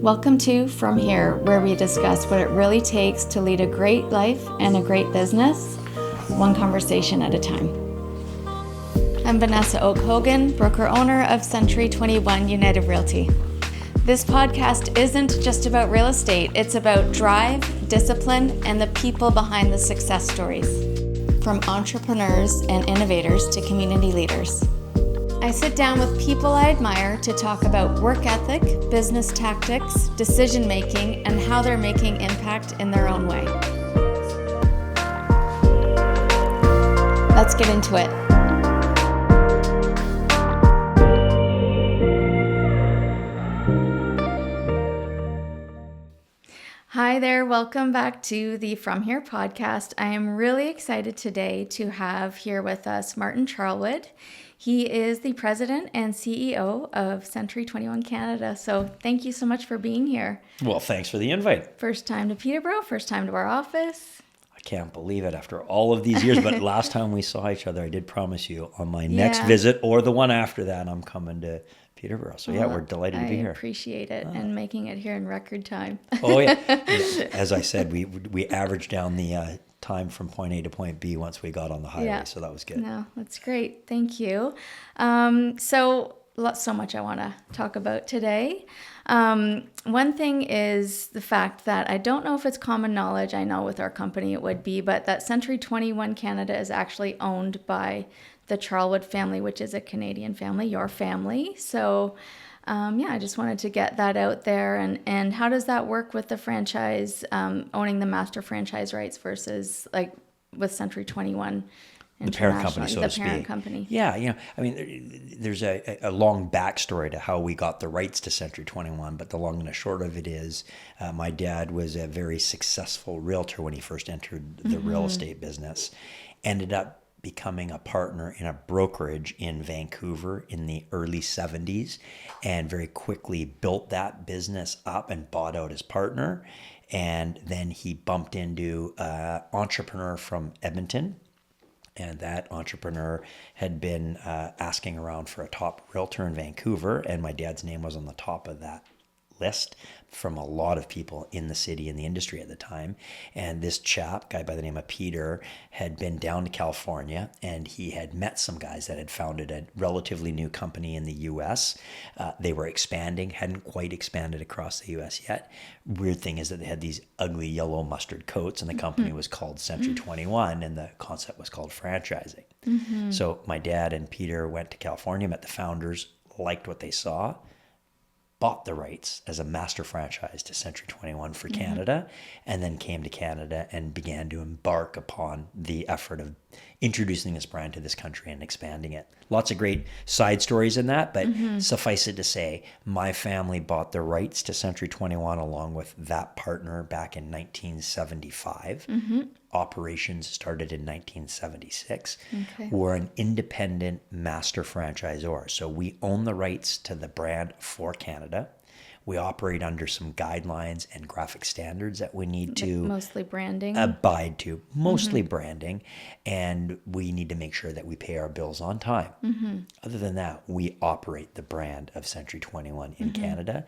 Welcome to From Here, where we discuss what it really takes to lead a great life and a great business, one conversation at a time. I'm Vanessa Oake Hogan, broker-owner of Century 21 United Realty. This podcast isn't just about real estate, it's about drive, discipline, and the people behind the success stories, from entrepreneurs and innovators to community leaders. I sit down with people I admire to talk about work ethic, business tactics, decision making, and how they're making impact in their own way. Let's get into it. Hi there, welcome back to the From Here podcast. I am really excited today to have here with us Martin Charlwood. He is the president and CEO of Century 21 Canada. So thank you so much for being here. Well, thanks for the invite. First time to Peterborough, first time to our office. I can't believe it after all of these years, but last time we saw each other, I did promise you on my next visit or the one after that, I'm coming to Peterborough. So we're delighted to be here. I appreciate it and making it here in record time. Oh yeah. As I said, we averaged down the time from point A to point B once we got on the highway, so that was good. No, that's great. Thank you. So much I want to talk about today. One thing is the fact that I don't know if it's common knowledge, I know with our company it would be, but that Century 21 Canada is actually owned by the Charlwood family, which is a Canadian family, your family. So I just wanted to get that out there. And how does that work with the franchise, owning the master franchise rights versus like with Century 21 the parent company, so to speak. The parent company. Yeah, there's a long backstory to how we got the rights to Century 21, but the long and the short of it is my dad was a very successful realtor when he first entered the real estate business, ended up becoming a partner in a brokerage in Vancouver in the early 70s, and very quickly built that business up and bought out his partner. And then he bumped into an entrepreneur from Edmonton. And that entrepreneur had been asking around for a top realtor in Vancouver, and my dad's name was on the top of that list from a lot of people in the city, in the industry at the time. And this guy by the name of Peter, had been down to California, and he had met some guys that had founded a relatively new company in the US. They were expanding, hadn't quite expanded across the US yet. Weird thing is that they had these ugly yellow mustard coats, and the company was called Century 21, and the concept was called franchising. So my dad and Peter went to California, met the founders, liked what they saw, bought the rights as a master franchise to Century 21 for Canada, and then came to Canada and began to embark upon the effort of introducing this brand to this country and expanding it. Lots of great side stories in that, but suffice it to say, my family bought the rights to Century 21 along with that partner back in 1975. Operations started in 1976. We're an independent master franchisor. So we own the rights to the brand for Canada. We operate under some guidelines and graphic standards that we need to mostly branding. Abide to, mostly branding, and we need to make sure that we pay our bills on time. Other than that, we operate the brand of Century 21 in Canada.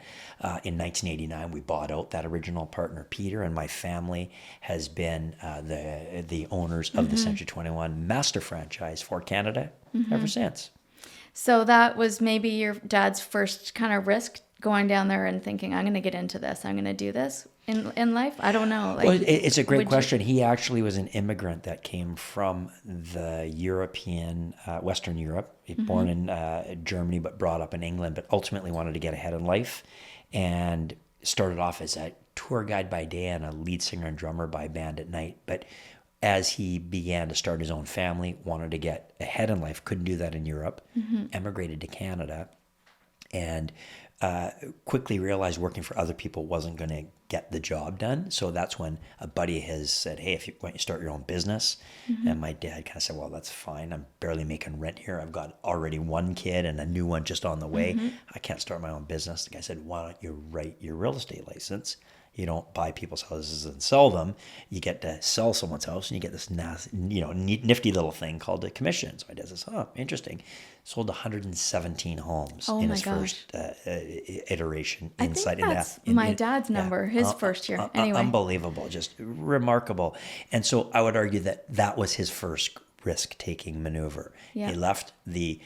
In 1989, we bought out that original partner, Peter, and my family has been the owners of the Century 21 master franchise for Canada ever since. So that was maybe your dad's first kind of risk, going down there and thinking, I'm going to get into this, I'm going to do this in life? I don't know. Well, it's a great question. He actually was an immigrant that came from the European, Western Europe. He was born in Germany, but brought up in England, but ultimately wanted to get ahead in life and started off as a tour guide by day and a lead singer and drummer by band at night. But as he began to start his own family, wanted to get ahead in life, couldn't do that in Europe, emigrated to Canada, and quickly realized working for other people wasn't going to get the job done. So that's when a buddy of his said, hey, why don't you start your own business? And my dad kind of said, well, that's fine. I'm barely making rent here. I've got already one kid and a new one just on the way. I can't start my own business. The guy said, why don't you write your real estate license You don't buy people's houses and sell them. You get to sell someone's house, and you get this nifty little thing called a commission. So my dad says, "Oh, interesting." Sold 117 homes in his first iteration. I think that's my dad's number, his first year. Anyway, unbelievable, just remarkable. And so I would argue that was his first risk-taking maneuver. Yeah. He left the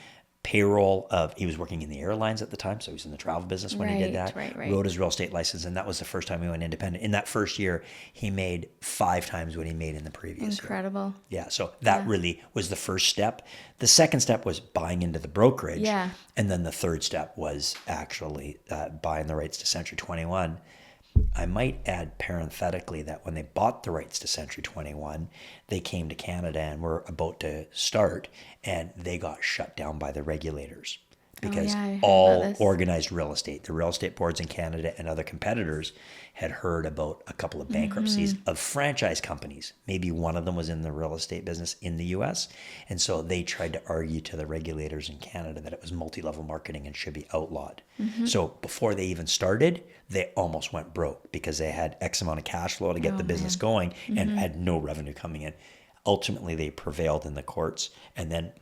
payroll he was working in the airlines at the time, so he was in the travel business when he did that. Right. Wrote his real estate license, and that was the first time he went independent. In that first year, he made 5 times what he made in the previous Incredible. year. Yeah, so that really was the first step. The second step was buying into the brokerage. Yeah. And then the third step was actually buying the rights to Century 21. I might add parenthetically that when they bought the rights to Century 21, they came to Canada and were about to start, and they got shut down by the regulators because all organized real estate, the real estate boards in Canada and other competitors had heard about a couple of bankruptcies of franchise companies. Maybe one of them was in the real estate business in the US. And so they tried to argue to the regulators in Canada that it was multi-level marketing and should be outlawed. So before they even started, they almost went broke because they had X amount of cash flow to get the business going and had no revenue coming in. Ultimately, they prevailed in the courts. And then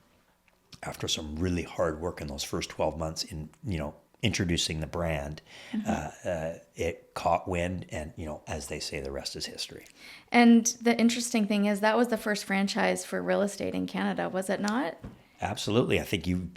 after some really hard work in those first 12 months in, introducing the brand, it caught wind, and as they say, the rest is history. And the interesting thing is that was the first franchise for real estate in Canada, was it not? Absolutely. I think you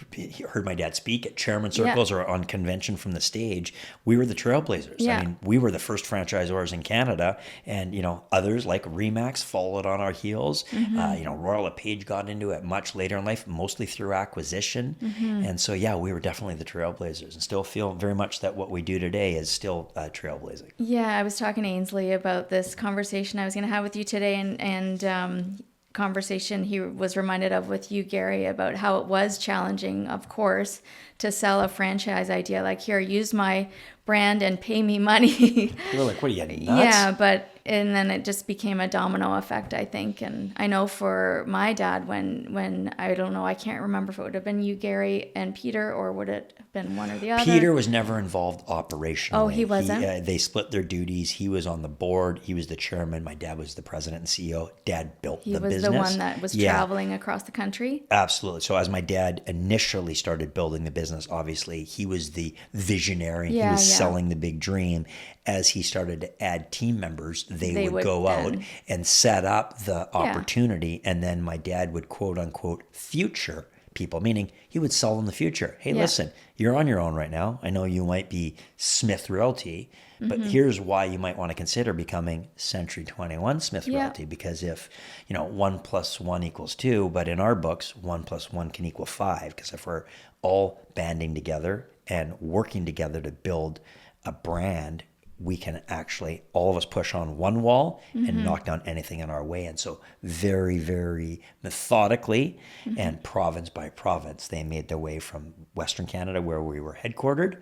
heard my dad speak at chairman circles or on convention from the stage. We were the trailblazers. Yeah. I mean, we were the first franchisors in Canada, and others like Remax followed on our heels. Royal LePage got into it much later in life, mostly through acquisition. And so, we were definitely the trailblazers, and still feel very much that what we do today is still trailblazing. Yeah, I was talking to Ainsley about this conversation I was going to have with you today, and conversation he was reminded of with you, Gary, about how it was challenging, of course, to sell a franchise idea like, here, use my brand and pay me money. We're like, what are you, nuts? Yeah, and then it just became a domino effect, I think. And I know for my dad, when I don't know, I can't remember if it would have been you, Gary, and Peter, or would it have been one or the other? Peter was never involved operationally. Oh, he wasn't? They split their duties. He was on the board. He was the chairman. My dad was the president and CEO. Dad built the business. He was the one that was traveling across the country? Absolutely. So as my dad initially started building the business, obviously, he was the visionary. He was selling the big dream. As he started to add team members, they would go out and set up the opportunity. And then my dad would, quote unquote, future people, meaning he would sell them the future. Hey, listen, you're on your own right now. I know you might be Smith Realty, but here's why you might want to consider becoming Century 21 Smith Realty. Because if, 1 + 1 = 2, but in our books, 1 + 1 can equal 5. Because if we're all banding together and working together to build a brand, we can actually, all of us, push on one wall and knock down anything in our way. And so very, very methodically and province by province, they made their way from Western Canada, where we were headquartered,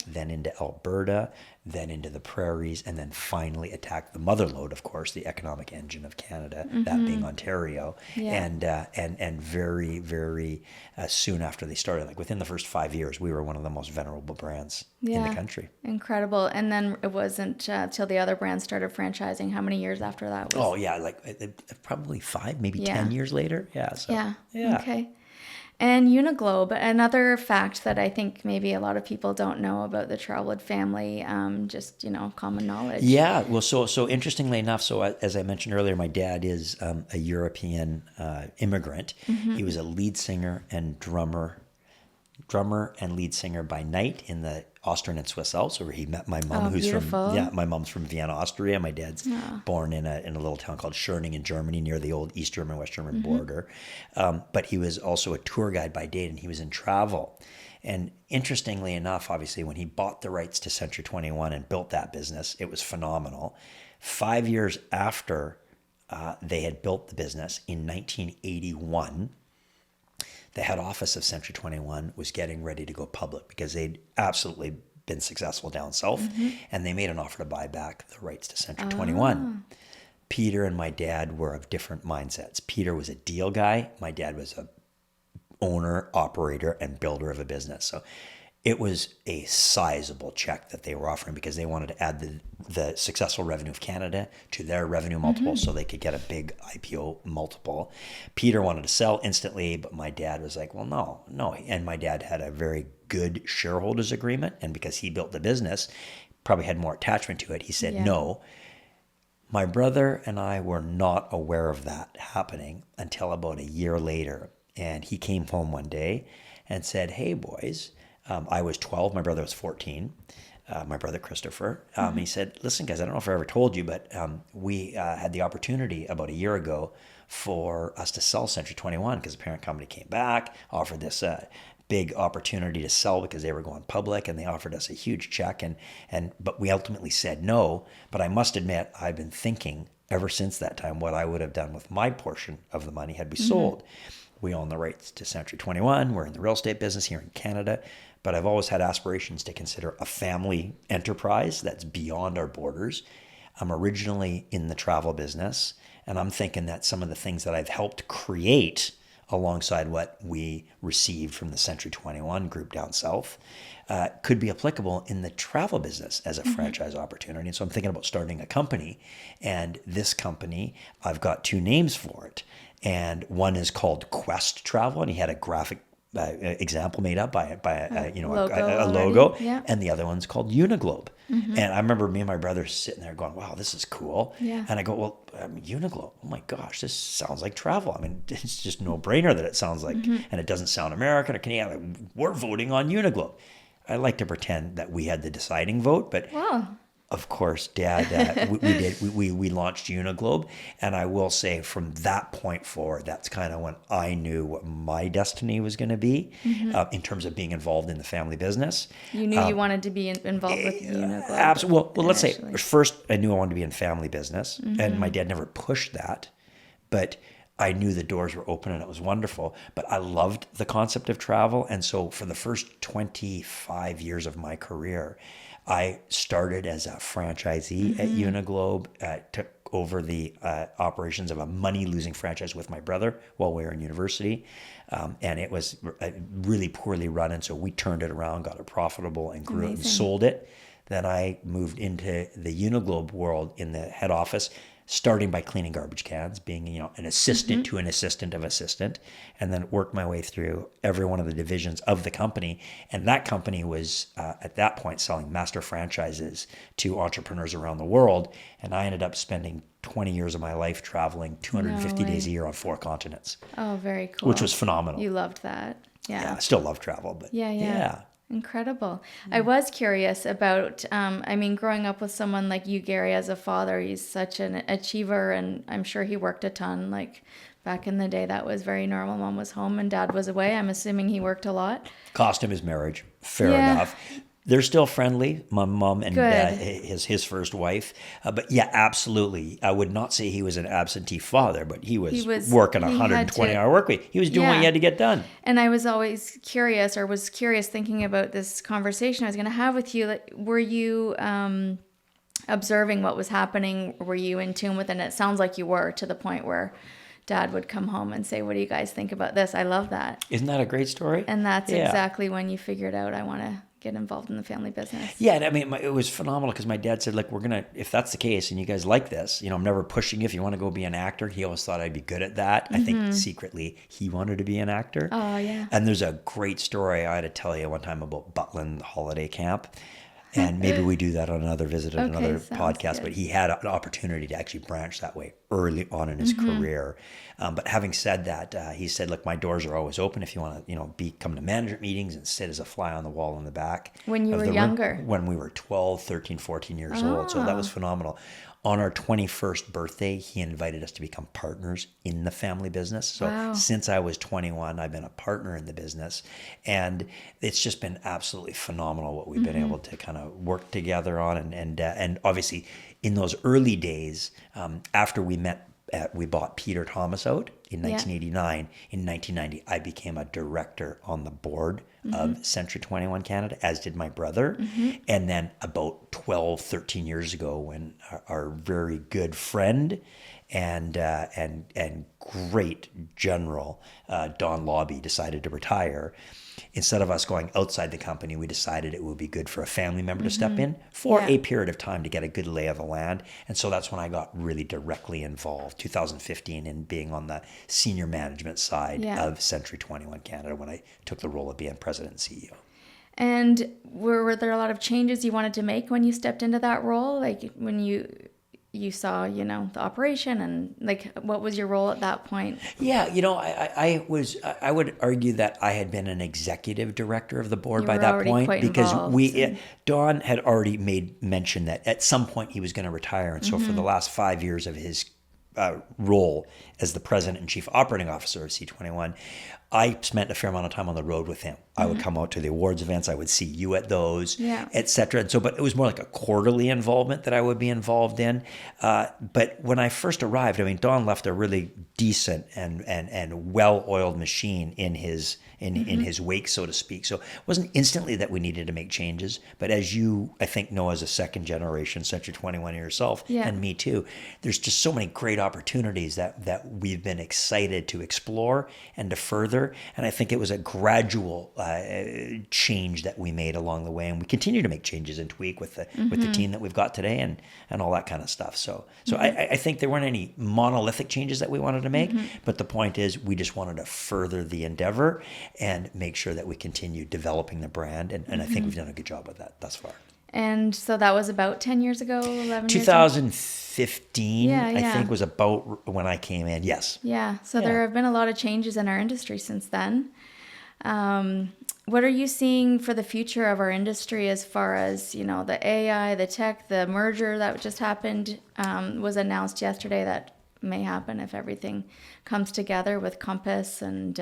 then into Alberta, then into the prairies, and then finally attacked the motherlode, of course, the economic engine of Canada, that being Ontario. And very, very soon after they started, like within the first 5 years, we were one of the most venerable brands in the country. Incredible. And then it wasn't till the other brands started franchising. How many years after that? Probably 5, maybe 10 years later. Okay. And Uniglobe, another fact that I think maybe a lot of people don't know about the Charlwood family, just, common knowledge. Yeah, well, so interestingly enough, as I mentioned earlier, my dad is a European immigrant. He was a lead singer and drummer and lead singer by night in the Austrian and Swiss Alps, where he met my mom, my mom's from Vienna, Austria. My dad's born in a little town called Schörning in Germany, near the old East German, West German border. But he was also a tour guide by day, and he was in travel. And interestingly enough, obviously, when he bought the rights to Century 21 and built that business, it was phenomenal. 5 years after they had built the business, in 1981, the head office of Century 21 was getting ready to go public because they'd absolutely been successful down south, and they made an offer to buy back the rights to Century 21. Peter and my dad were of different mindsets. Peter was a deal guy. My dad was a owner, operator, and builder of a business. So It was a sizable check that they were offering because they wanted to add the successful revenue of Canada to their revenue multiple so they could get a big IPO multiple. Peter wanted to sell instantly, but my dad was like, well, no. And my dad had a very good shareholders agreement. And because he built the business, probably had more attachment to it, he said no. My brother and I were not aware of that happening until about a year later. And he came home one day and said, hey, boys, I was 12, my brother was 14, my brother Christopher. He said, listen, guys, I don't know if I ever told you, but we had the opportunity about a year ago for us to sell Century 21 because the parent company came back, offered this big opportunity to sell because they were going public, and they offered us a huge check. But we ultimately said no. But I must admit, I've been thinking ever since that time what I would have done with my portion of the money had we sold. We own the rights to Century 21. We're in the real estate business here in Canada. But I've always had aspirations to consider a family enterprise that's beyond our borders. I'm originally in the travel business, and I'm thinking that some of the things that I've helped create alongside what we received from the Century 21 group down south could be applicable in the travel business as a franchise opportunity. And so I'm thinking about starting a company. And this company, I've got two names for it. And one is called Quest Travel, and he had a graphic example made up by a logo. Yeah. And the other one's called Uniglobe. And I remember me and my brother sitting there going, wow, this is cool. Yeah. And I go, well, Uniglobe, oh my gosh, this sounds like travel. I mean, it's just no brainer that it sounds like, and it doesn't sound American or Canadian. We're voting on Uniglobe. I like to pretend that we had the deciding vote, but of course, Dad, we launched Uniglobe, and I will say from that point forward, that's kind of when I knew what my destiny was going to be in terms of being involved in the family business. You knew you wanted to be involved with Uniglobe. Absolutely. Well, let's say first I knew I wanted to be in family business, and my dad never pushed that, but I knew the doors were open and it was wonderful. But I loved the concept of travel, and so for the first 25 years of my career, I started as a franchisee at Uniglobe, took over the operations of a money-losing franchise with my brother while we were in university. And it was really poorly run, and so we turned it around, got it profitable, and grew it and sold it. Then I moved into the Uniglobe world in the head office, starting by cleaning garbage cans, being an assistant to an assistant of assistant, and then worked my way through every one of the divisions of the company. And that company was at that point selling master franchises to entrepreneurs around the world. And I ended up spending 20 years of my life traveling 250 days a year on 4 continents. Oh, very cool. Which was phenomenal. You loved that. Yeah. I still love travel, but yeah. Incredible. I was curious about, growing up with someone like you, Gary, as a father. He's such an achiever, and I'm sure he worked a ton. Like back in the day, that was very normal. Mom was home and dad was away. I'm assuming he worked a lot. Cost him his marriage. Fair enough. They're still friendly, my mom and his first wife. But yeah, absolutely. I would not say he was an absentee father, but he was working a 120-hour work week. He was doing what he had to get done. And I was always curious thinking about this conversation I was going to have with you. Like, were you observing what was happening? Were you in tune with it? And it sounds like you were, to the point where Dad would come home and say, what do you guys think about this? I love that. Isn't that a great story? And that's exactly when you figured out, I want to get involved in the family business. Yeah, and I mean, it was phenomenal because my dad said, look, if that's the case and you guys like this, I'm never pushing you if you want to go be an actor. He always thought I'd be good at that. I think secretly he wanted to be an actor. Oh, yeah. And there's a great story I had to tell you one time about Butland holiday camp. And maybe we do that on another visit and another podcast. Good. But he had an opportunity to actually branch that way early on in his career. But having said that, he said, look, my doors are always open if you want to, come to management meetings and sit as a fly on the wall in the back. When you were younger? When we were 12, 13, 14 years old. So that was phenomenal. On our 21st birthday, he invited us to become partners in the family business. So since I was 21, I've been a partner in the business. And it's just been absolutely phenomenal what we've been able to kind of work together on. And obviously, in those early days, after we met, we bought Peter Thomas out. in 1989. In 1990, I became a director on the board of Century 21 Canada, as did my brother. And then about 12, 13 years ago, when our very good friend and great general Don Lobby decided to retire, instead of us going outside the company, we decided it would be good for a family member to step in for a period of time to get a good lay of the land. And so that's when I got really directly involved, 2015, in being on the senior management side of Century 21 Canada when I took the role of being president and CEO. And were there a lot of changes you wanted to make when you stepped into that role? Like when you saw, the operation, and like, what was your role at that point? Yeah, I would argue that I had been an executive director of the board by that point, because Don had already made mention that at some point he was going to retire. And so for the last 5 years of his role as the president and chief operating officer of C21, I spent a fair amount of time on the road with him. I would come out to the awards events. I would see you at those, et cetera. And so, but it was more like a quarterly involvement that I would be involved in. But when I first arrived, Don left a really decent and well-oiled machine in his wake, so to speak. So it wasn't instantly that we needed to make changes. But as you, I think, know as a second generation Century 21 yourself, and me too, there's just so many great opportunities that we've been excited to explore and to further. And I think it was a gradual change that we made along the way, and we continue to make changes and tweak with the team that we've got today and all that kind of stuff. So I think there weren't any monolithic changes that we wanted to make, but the point is we just wanted to further the endeavor and make sure that we continue developing the brand, and I think we've done a good job of that thus far. And so that was about 10 years ago, 11 2015, years ago? I think, was about when I came in, yes. Yeah, so there have been a lot of changes in our industry since then. What are you seeing for the future of our industry as far as, the AI, the tech, the merger that just happened, was announced yesterday that may happen if everything comes together with Compass and...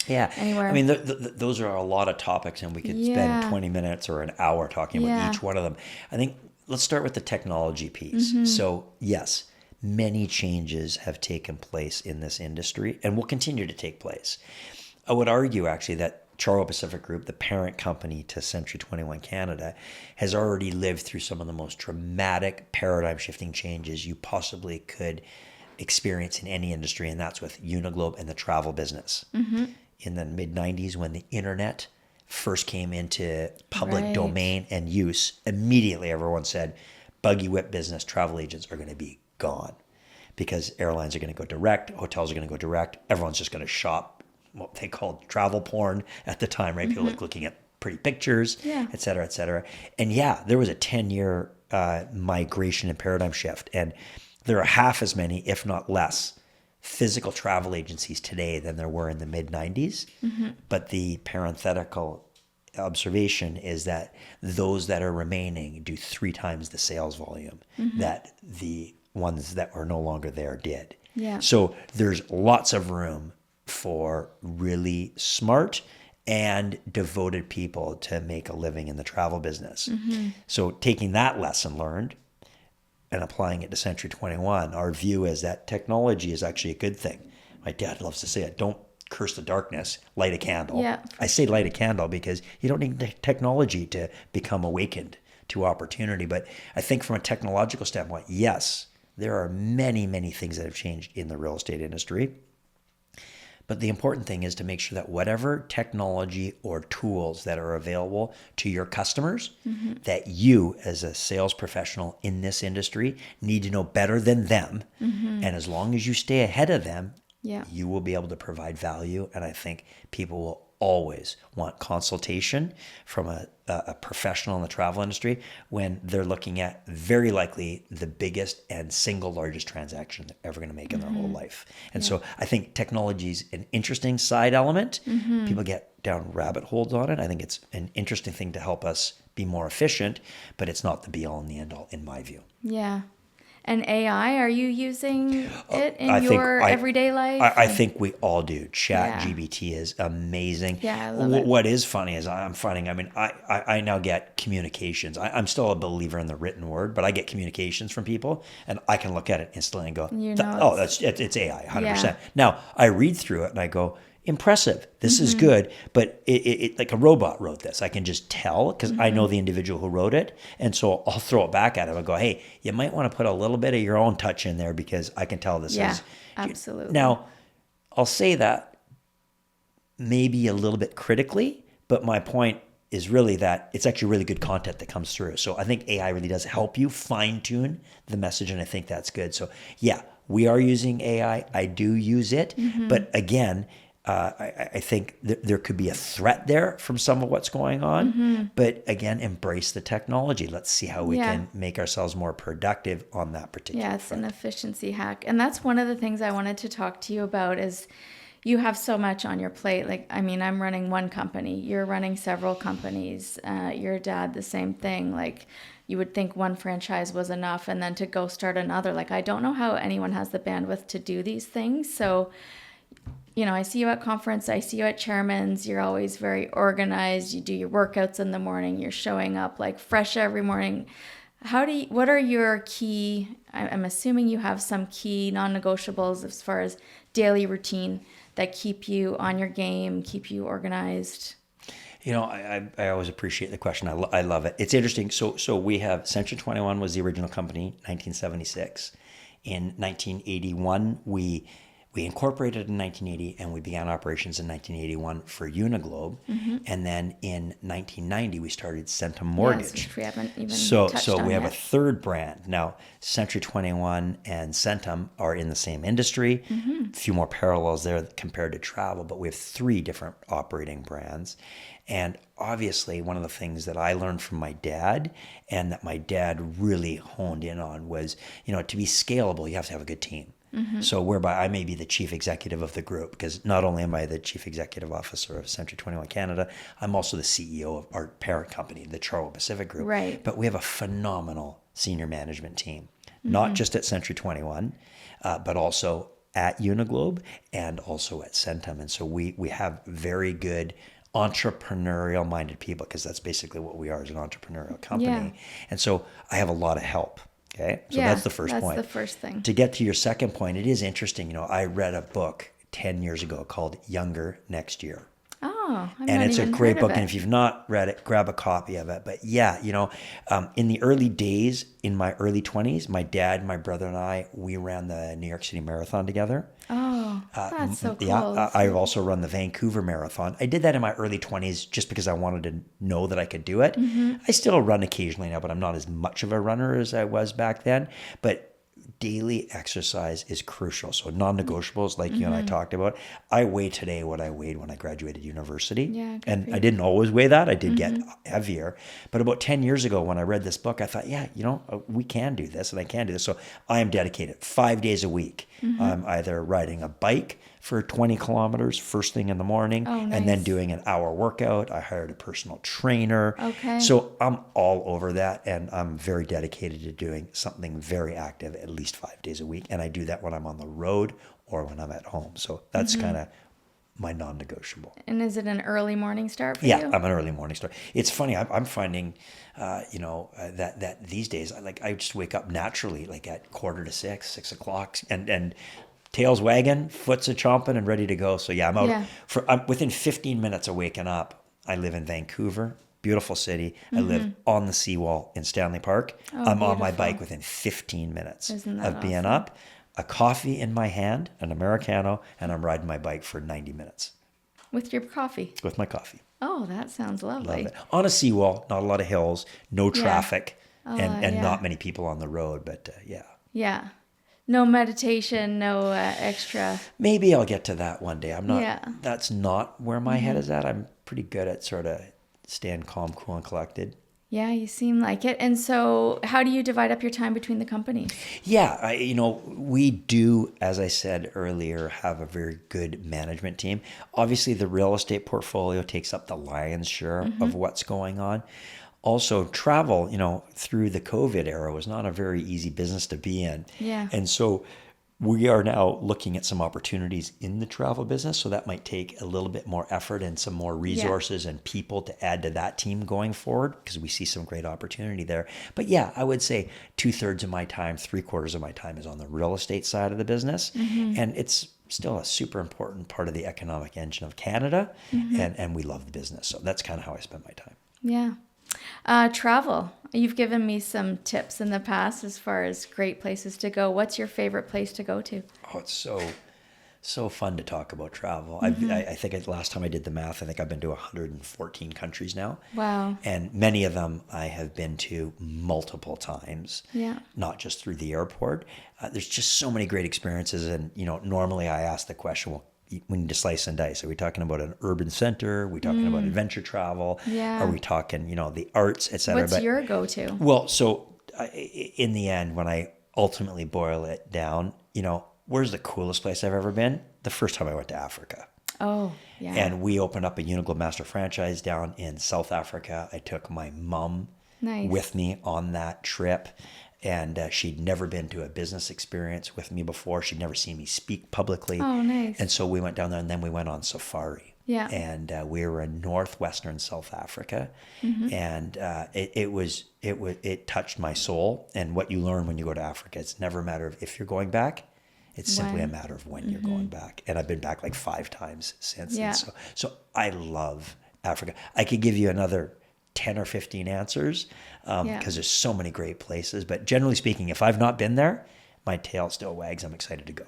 anywhere. Those are a lot of topics, and we could spend 20 minutes or an hour talking about each one of them. I think let's start with the technology piece. So yes, many changes have taken place in this industry and will continue to take place. I would argue actually that Charlwood Pacific Group, the parent company to Century 21 Canada, has already lived through some of the most dramatic paradigm shifting changes you possibly could experience in any industry, and that's with Uniglobe and the travel business. In the mid-90s, when the internet first came into public domain and use, immediately everyone said, buggy whip business, travel agents are going to be gone because airlines are going to go direct, hotels are going to go direct, everyone's just going to shop what they called travel porn at the time, right? People like looking at pretty pictures, et cetera, et cetera. And there was a 10-year migration and paradigm shift, and there are half as many, if not less, physical travel agencies today than there were in the mid-90s. But the parenthetical observation is that those that are remaining do 3 times the sales volume that the ones that are no longer there did. So there's lots of room for really smart and devoted people to make a living in the travel business. So taking that lesson learned and applying it to Century 21, our view is that technology is actually a good thing. My dad loves to say it, don't curse the darkness, light a candle. I say light a candle because you don't need technology to become awakened to opportunity. But I think from a technological standpoint, yes, there are many, many things that have changed in the real estate industry. But the important thing is to make sure that whatever technology or tools that are available to your customers, that you as a sales professional in this industry need to know better than them. And as long as you stay ahead of them, you will be able to provide value. And I think people will always want consultation from a professional in the travel industry when they're looking at very likely the biggest and single largest transaction they're ever going to make in their whole life. And so I think technology is an interesting side element. People get down rabbit holes on it. I think it's an interesting thing to help us be more efficient, but it's not the be all and the end all in my view. Yeah. And AI, are you using it in your everyday life? I think we all do. Yeah. GBT is amazing. Yeah, I love it. What is funny is I'm finding, I mean, I now get communications. I'm still a believer in the written word, but I get communications from people and I can look at it instantly and go, it's AI, 100%. Yeah. Now, I read through it and I go, impressive. This is good, but it like a robot wrote this. I can just tell because I know the individual who wrote it, and so I'll throw it back at him and go, "Hey, you might want to put a little bit of your own touch in there because I can tell this is." Absolutely. Now, I'll say that maybe a little bit critically, but my point is really that it's actually really good content that comes through. So I think AI really does help you fine tune the message, and I think that's good. So yeah, we are using AI. I do use it, but again. I think there could be a threat there from some of what's going on. But again, embrace the technology. Let's see how we can make ourselves more productive on that particular Yeah, it's front. an efficiency hack. And that's one of the things I wanted to talk to you about is you have so much on your plate. Like, I mean, I'm running one company. You're running several companies. Your dad, the same thing. Like, you would think one franchise was enough and then to go start another. Like, I don't know how anyone has the bandwidth to do these things. So I see you at conference, I see you at chairman's, you're always very organized, you do your workouts in the morning, you're showing up like fresh every morning. What are your key, I'm assuming you have some key non-negotiables as far as daily routine that keep you on your game, keep you organized? I always appreciate the question. I love it. It's interesting. So we have Century 21 was the original company, 1976. In 1981, we incorporated in 1980 and we began operations in 1981 for Uniglobe. And then in 1990, we started Centum Mortgage. Yes, which we haven't even touched So on we have yet. a third brand. Now, Century 21 and Centum are in the same industry. A few more parallels there compared to travel, but we have three different operating brands. And obviously, one of the things that I learned from my dad and that my dad really honed in on was, to be scalable, you have to have a good team. So whereby I may be the chief executive of the group, because not only am I the chief executive officer of Century 21 Canada, I'm also the CEO of our parent company, the Charlwood Pacific Group. Right. But we have a phenomenal senior management team, not just at Century 21, but also at Uniglobe and also at Centum. And so we have very good entrepreneurial minded people, because that's basically what we are as an entrepreneurial company. Yeah. And so I have a lot of help. Okay, so that's the first point. That's the first thing. To get to your second point, it is interesting. I read a book 10 years ago called Younger Next Year. Oh, And it's a great book. And if you've not read it, grab a copy of it. But yeah, in the early days, in my early 20s, my dad, my brother, and I, we ran the New York City Marathon together. Oh, that's so cool. Yeah, I've also run the Vancouver Marathon. I did that in my early 20s just because I wanted to know that I could do it. I still run occasionally now, but I'm not as much of a runner as I was back then. But daily exercise is crucial. So non-negotiables, like you and I talked about. I weigh today what I weighed when I graduated university. Yeah, good and for you. I didn't always weigh that. I did get heavier. But about 10 years ago when I read this book, I thought, we can do this and I can do this. So I am dedicated 5 days a week. I'm either riding a bike for 20 kilometers first thing in the morning and then nice. doing an hour workout. I hired a personal trainer. Okay. So I'm all over that, and I'm very dedicated to doing something very active at least 5 days a week. And I do that when I'm on the road or when I'm at home. So that's kind of my non-negotiable. And is it an early morning start for you? Yeah, I'm an early morning start. It's funny. I'm finding, that these days, I just wake up naturally, like at 5:45, 6 o'clock, and tail's wagging, foot's a chomping, and ready to go. So yeah, I'm out. I'm within 15 minutes of waking up. I live in Vancouver, beautiful city. I live on the seawall in Stanley Park. I'm on my bike within 15 minutes of being awesome? up. A coffee in my hand, an Americano, and I'm riding my bike for 90 minutes With your coffee. with my coffee. Oh, that sounds lovely. Love it. On a seawall, not a lot of hills, no traffic, and yeah. not many people on the road. But yeah. Yeah. No meditation, no extra. Maybe I'll get to that one day. I'm not. Yeah. That's not where my head is at. I'm pretty good at sort of staying calm, cool, and collected. Yeah, you seem like it. And so how do you divide up your time between the companies? Yeah, we do, as I said earlier, have a very good management team. Obviously, the real estate portfolio takes up the lion's share of what's going on. also travel, through the COVID era was not a very easy business to be in. Yeah. And so we are now looking at some opportunities in the travel business. So that might take a little bit more effort and some more resources and people to add to that team going forward, because we see some great opportunity there. But yeah, I would say 2/3 of my time, 3/4 of my time is on the real estate side of the business. And it's still a super important part of the economic engine of Canada. And we love the business. So that's kind of how I spend my time. Yeah. Travel. You've given me some tips in the past as far as great places to go. What's your favorite place to go to? Oh, it's so fun to talk about travel. I think last time I did the math, I think I've been to 114 countries now. Wow. And many of them I have been to multiple times. Yeah. Not just through the airport. There's just so many great experiences. And, normally I ask the question, well, we need to slice and dice. Are we talking about an urban center? Are we talking about adventure travel? Yeah. Are we talking, the arts, et cetera? What's your go-to? Well, so in the end, when I ultimately boil it down, where's the coolest place I've ever been? The first time I went to Africa. Oh, yeah. And we opened up a Uniqlo Master franchise down in South Africa. I took my mom with me on that trip. And she'd never been to a business experience with me before. She'd never seen me speak publicly. Oh, nice. And so we went down there, and then we went on safari. Yeah. And we were in northwestern South Africa. And it touched my soul. And what you learn when you go to Africa, it's never a matter of if you're going back. It's simply a matter of when you're going back. And I've been back like 5 times since. Yeah. And so I love Africa. I could give you another 10 or 15 answers because there's so many great places. But generally speaking, if I've not been there, my tail still wags. I'm excited to go.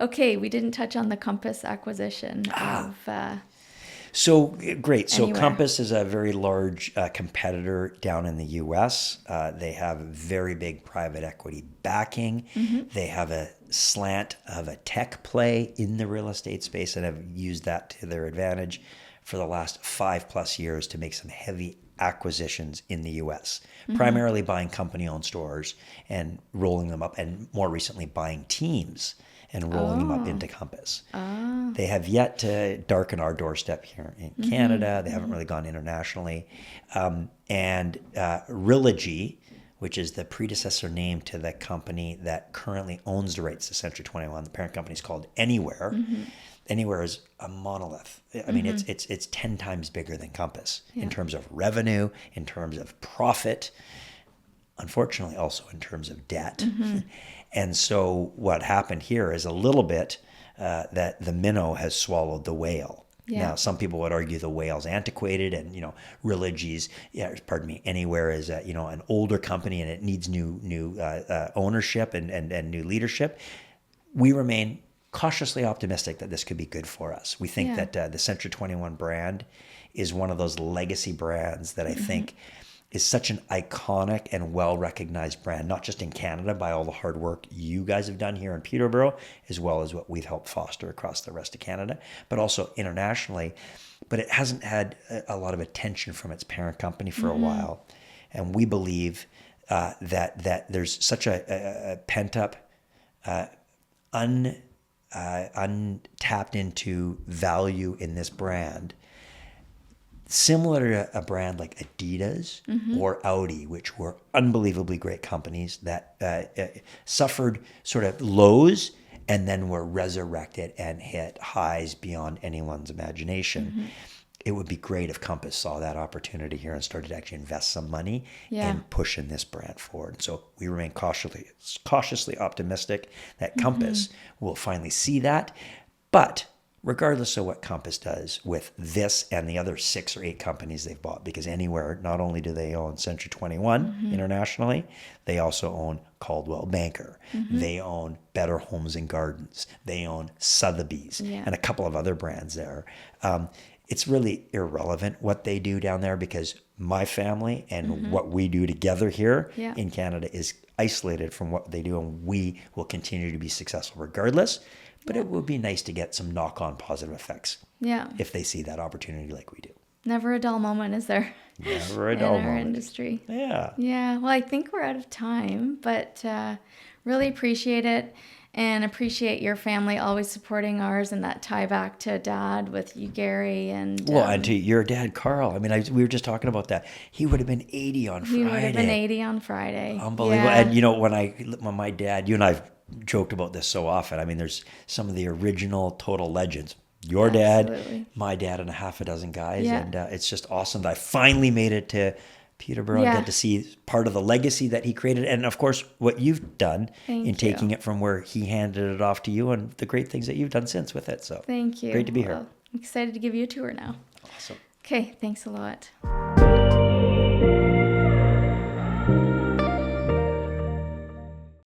Okay, we didn't touch on the Compass acquisition of So great. So Anywhere. Compass is a very large competitor down in the U.S. They have very big private equity backing. They have a slant of a tech play in the real estate space and have used that to their advantage for the last 5+ years to make some heavy acquisitions in the U.S., primarily buying company-owned stores and rolling them up, and more recently buying teams and rolling them up into Compass. They have yet to darken our doorstep here in Canada. They haven't really gone internationally. And Realogy, which is the predecessor name to the company that currently owns the rights to Century 21, the parent company is called Anywhere. Anywhere is a monolith. I mean, it's 10 times bigger than Compass in terms of revenue, in terms of profit, unfortunately also in terms of debt. And so what happened here is a little bit that the minnow has swallowed the whale. Now, some people would argue the whale's antiquated and, Realogy's, Anywhere is, an older company and it needs new ownership and new leadership. We remain cautiously optimistic that this could be good for us. We think that the Century 21 brand is one of those legacy brands that I think is such an iconic and well-recognized brand, not just in Canada by all the hard work you guys have done here in Peterborough, as well as what we've helped foster across the rest of Canada, but also internationally. But it hasn't had a lot of attention from its parent company for a while. And we believe that there's such a pent-up, untapped into value in this brand, similar to a brand like Adidas or Audi, which were unbelievably great companies that suffered sort of lows and then were resurrected and hit highs beyond anyone's imagination. It would be great if Compass saw that opportunity here and started to actually invest some money and pushing this brand forward. So we remain cautiously optimistic that Compass will finally see that. But regardless of what Compass does with this and the other 6 or 8 companies they've bought, because Anywhere, not only do they own Century 21 internationally, they also own Coldwell Banker. They own Better Homes and Gardens. They own Sotheby's and a couple of other brands there. It's really irrelevant what they do down there because my family and what we do together here in Canada is isolated from what they do, and we will continue to be successful regardless. But it would be nice to get some knock-on positive effects if they see that opportunity like we do. Never a dull moment, is there? Never a dull moment. In our industry. Yeah. Yeah. Well, I think we're out of time, but really appreciate it. and appreciate your family always supporting ours, and that tie back to Dad with you, Gary, and and to your dad, Carl. I mean, we were just talking about that. He would have been 80 on Friday. He would have been 80 on Friday. Unbelievable. Yeah. And you know, when my dad, you and I've joked about this so often. I mean, there's some of the original total legends. Your Absolutely. dad, my dad, and a half a dozen guys. Yeah. And it's just awesome that I finally made it to Peterborough and get to see part of the legacy that he created. And of course, what you've done in taking it from where he handed it off to you, and the great things that you've done since with it. So thank you. Great to be here. I'm excited to give you a tour now. Awesome. Okay, thanks a lot.